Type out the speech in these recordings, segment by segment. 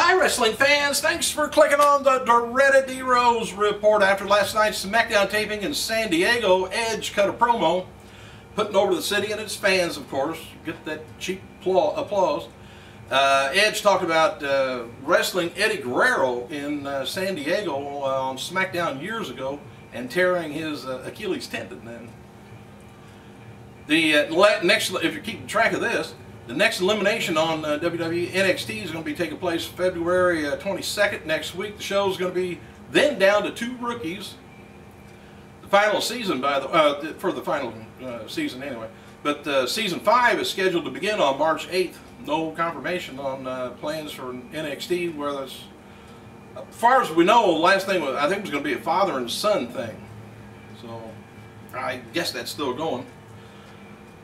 Hi wrestling fans, thanks for clicking on the Doretta D. Rose report. After last night's SmackDown taping in San Diego, Edge cut a promo, putting over the city and its fans, of course. Get that cheap applause. Edge talked about wrestling Eddie Guerrero in San Diego on SmackDown years ago and tearing his Achilles tendon then. The next, if you're keeping track of this, the next elimination on WWE NXT is going to be taking place February 22nd next week. The show is going to be then down to 2 rookies. The final season, for the final season anyway. But season 5 is scheduled to begin on March 8th. No confirmation on plans for NXT. Whether it's, as far as we know, the last thing I think it was going to be a father and son thing. So I guess that's still going.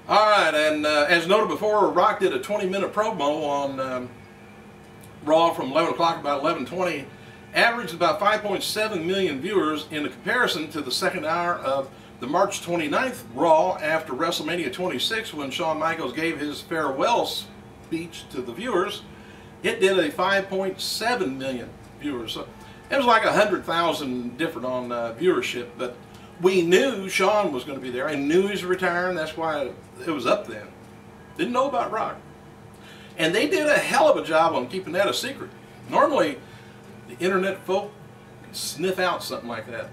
Alright, and as noted before, Rock did a 20-minute promo on Raw from 11 o'clock, about 11:20. Averaged about 5.7 million viewers in comparison to the second hour of the March 29th Raw after WrestleMania 26, when Shawn Michaels gave his farewell speech to the viewers. It did a 5.7 million viewers. So it was like 100,000 different on viewership, but we knew Shawn was going to be there and knew he was retiring. That's why it was up then. Didn't know about Rock. And they did a hell of a job on keeping that a secret. Normally, the internet folk sniff out something like that.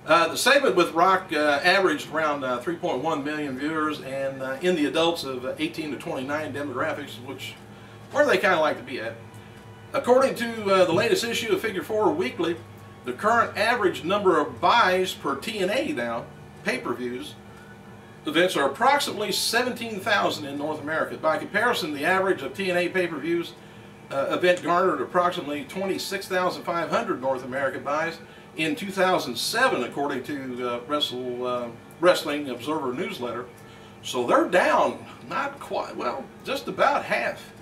The segment with Rock averaged around 3.1 million viewers, and in the adults of 18 to 29 demographics, where they kind of like to be at. According to the latest issue of Figure 4 Weekly, the current average number of buys per TNA now, pay-per-views, events are approximately 17,000 in North America. By comparison, the average of TNA pay-per-views event garnered approximately 26,500 North American buys in 2007, according to Wrestling Observer Newsletter. So they're down, not quite, well, just about half.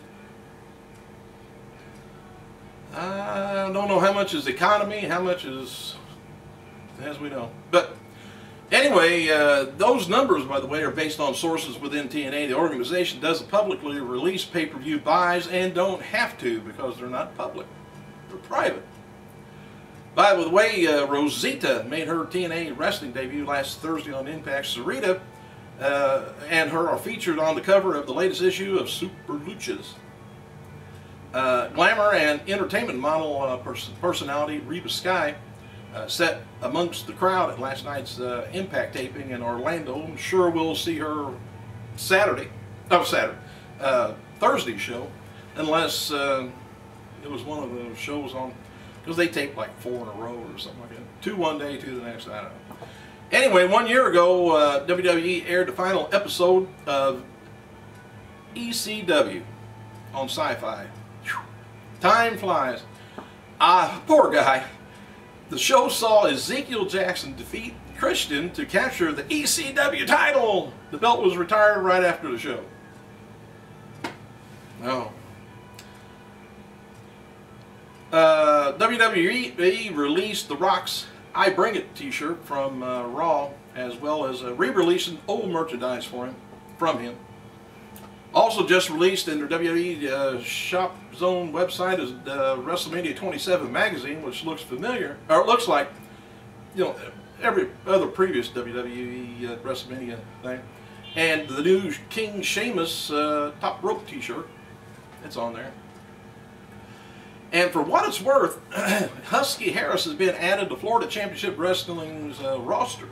I don't know how much is economy, how much is, as we know. But anyway, those numbers, by the way, are based on sources within TNA. The organization doesn't publicly release pay-per-view buys and don't have to because they're not public. They're private. By the way, Rosita made her TNA wrestling debut last Thursday on Impact. Sarita and her are featured on the cover of the latest issue of Super Luchas. Glamour and entertainment model personality Reba Sky sat amongst the crowd at last night's Impact taping in Orlando. I'm sure we'll see her Thursday show, unless it was one of those shows on, because they tape like 4 in a row or something like that. 2 one day, 2 the next, I don't know. Anyway, 1 year ago, WWE aired the final episode of ECW on Sci-Fi. Time flies. Poor guy. The show saw Ezekiel Jackson defeat Christian to capture the ECW title. The belt was retired right after the show. Oh. WWE released The Rock's I Bring It t-shirt from Raw, as well as re-releasing old merchandise from him. Also just released in their WWE Shop Zone website is WrestleMania 27 magazine, which looks familiar, or it looks like, you know, every other previous WWE WrestleMania thing. And the new King Sheamus Top Rope t-shirt, it's on there. And for what it's worth, Husky Harris has been added to Florida Championship Wrestling's roster.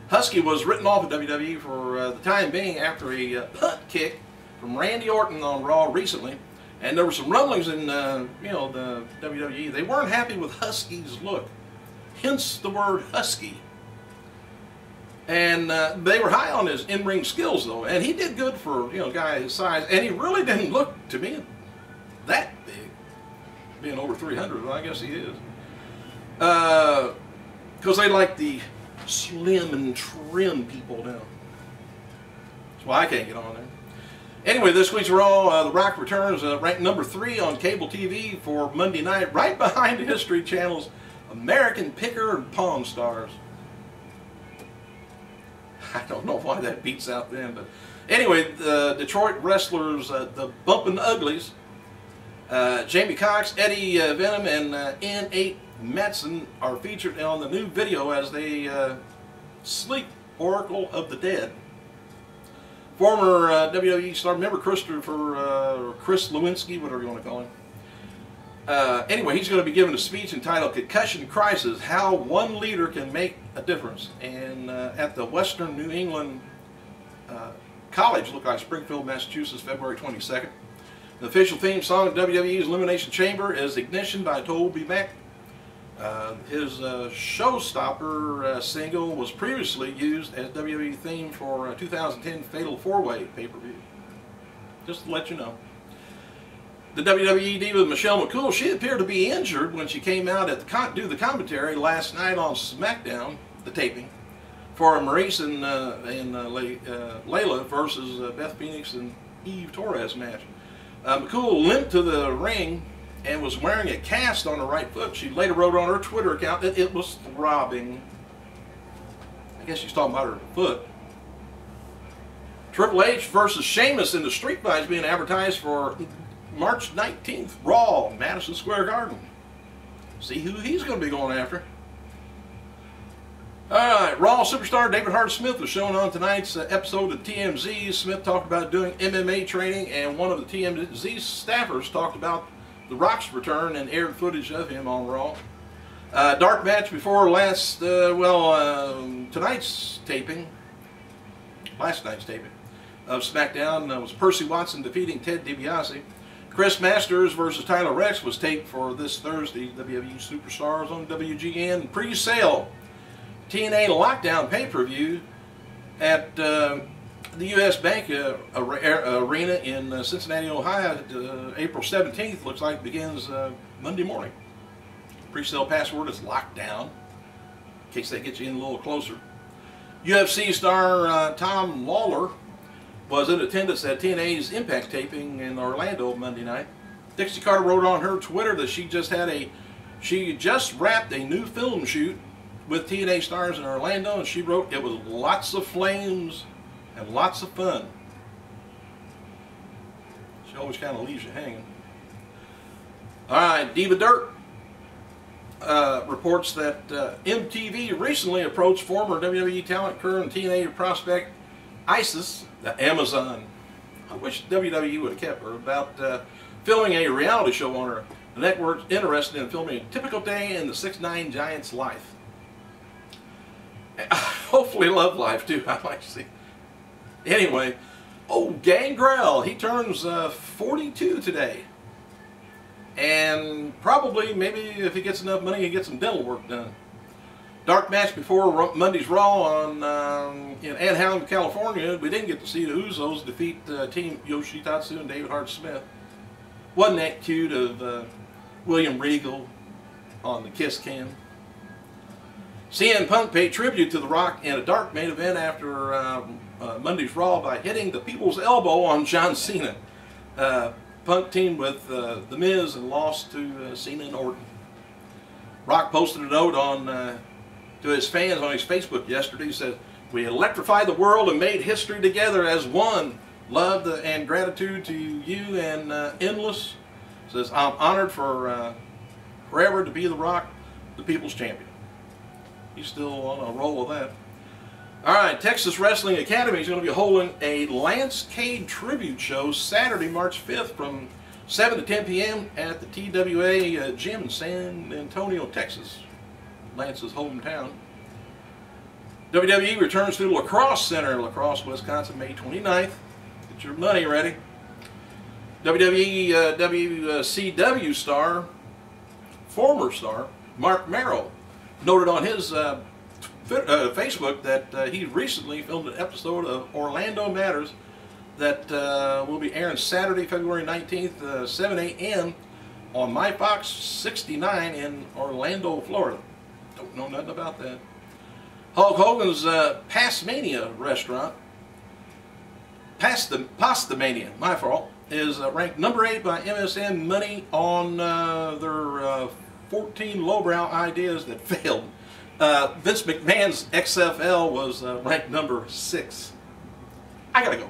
Husky was written off of WWE for the time being after a punt kick from Randy Orton on Raw recently, and there were some rumblings in the WWE. They weren't happy with Husky's look, hence the word Husky. And they were high on his in-ring skills though, and he did good for a guy his size, and he really didn't look to me that big, being over 300. Well, I guess he is, because they like the slim and trim people now. That's why I can't get on there. Anyway, this week's Raw, The Rock returns ranked number 3 on cable TV for Monday night, right behind the History Channel's American Picker and Pawn Stars. I don't know why that beats out them, but anyway, the Detroit wrestlers, the Bumpin' Uglies, Jamie Cox, Eddie Venom, and N8 Matson are featured on the new video as they sleep Oracle of the Dead. Former WWE star, remember Chris Lewinsky, whatever you want to call him. Anyway, he's going to be giving a speech entitled Concussion Crisis, How One Leader Can Make a Difference. And at the Western New England College, look like Springfield, Massachusetts, February 22nd. The official theme song of WWE's Elimination Chamber is Ignition by Toby Mac. His Showstopper single was previously used as WWE theme for 2010 Fatal 4-Way pay-per-view. Just to let you know. The WWE diva Michelle McCool, she appeared to be injured when she came out at do the commentary last night on SmackDown, the taping, for Maurice and Layla versus Beth Phoenix and Eve Torres match. McCool limped to the ring and was wearing a cast on her right foot. She later wrote on her Twitter account that it was throbbing. I guess she's talking about her foot. Triple H versus Sheamus in the street fight is being advertised for March 19th, Raw, Madison Square Garden. See who he's going to be going after. Alright, Raw superstar David Hart Smith was shown on tonight's episode of TMZ. Smith talked about doing MMA training, and one of the TMZ staffers talked about The Rock's return and aired footage of him on Raw. Dark match before tonight's taping, last night's taping of SmackDown was Percy Watson defeating Ted DiBiase. Chris Masters versus Tyler Rex was taped for this Thursday. WWE Superstars on WGN pre-sale. TNA Lockdown pay-per-view at the U.S. Bank Arena in Cincinnati, Ohio, April 17th. Looks like it begins Monday morning. Pre-sale password is Lockdown, in case they get you in a little closer. UFC star Tom Lawler was in attendance at TNA's Impact taping in Orlando Monday night. Dixie Carter wrote on her Twitter that she just wrapped a new film shoot with TNA stars in Orlando, and she wrote it was lots of flames and lots of fun. She always kind of leaves you hanging. Alright, Diva Dirt reports that MTV recently approached former WWE talent, current TNA prospect Isis, the Amazon. I wish WWE would have kept her about filming a reality show on her. The network's interested in filming a typical day in the 6'9" Giant's life. Hopefully love life too, I like to see. Anyway, Gangrel, he turns 42 today. And probably, maybe if he gets enough money, he gets some dental work done. Dark match before Monday's Raw in Anaheim, California. We didn't get to see the Usos defeat Team Yoshitatsu and David Hart Smith. Wasn't that cute of William Regal on the kiss cam? CM Punk paid tribute to The Rock in a dark main event after Monday's Raw by hitting the People's Elbow on John Cena. Punk teamed with The Miz and lost to Cena and Orton. Rock posted a note to his fans on his Facebook yesterday. He said, "We electrified the world and made history together as one. Love and gratitude to you and endless." Says, "I'm honored for forever to be The Rock, the People's Champion." He's still on a roll with that. Alright, Texas Wrestling Academy is going to be holding a Lance Cade tribute show Saturday, March 5th from 7 to 10 p.m. at the TWA Gym in San Antonio, Texas. Lance's hometown. WWE returns to the Lacrosse Center in La Crosse, Wisconsin, May 29th. Get your money ready. WWE WCW star, former star, Mark Merrill, noted on his Facebook that he recently filmed an episode of Orlando Matters that will be airing Saturday, February 19th, 7 a.m. on MyFox 69 in Orlando, Florida. Don't know nothing about that. Hulk Hogan's Pastmania restaurant, Pastamania, my fault, is ranked number 8 by MSN Money on their 14 lowbrow ideas that failed. Vince McMahon's XFL was ranked number 6. I gotta go.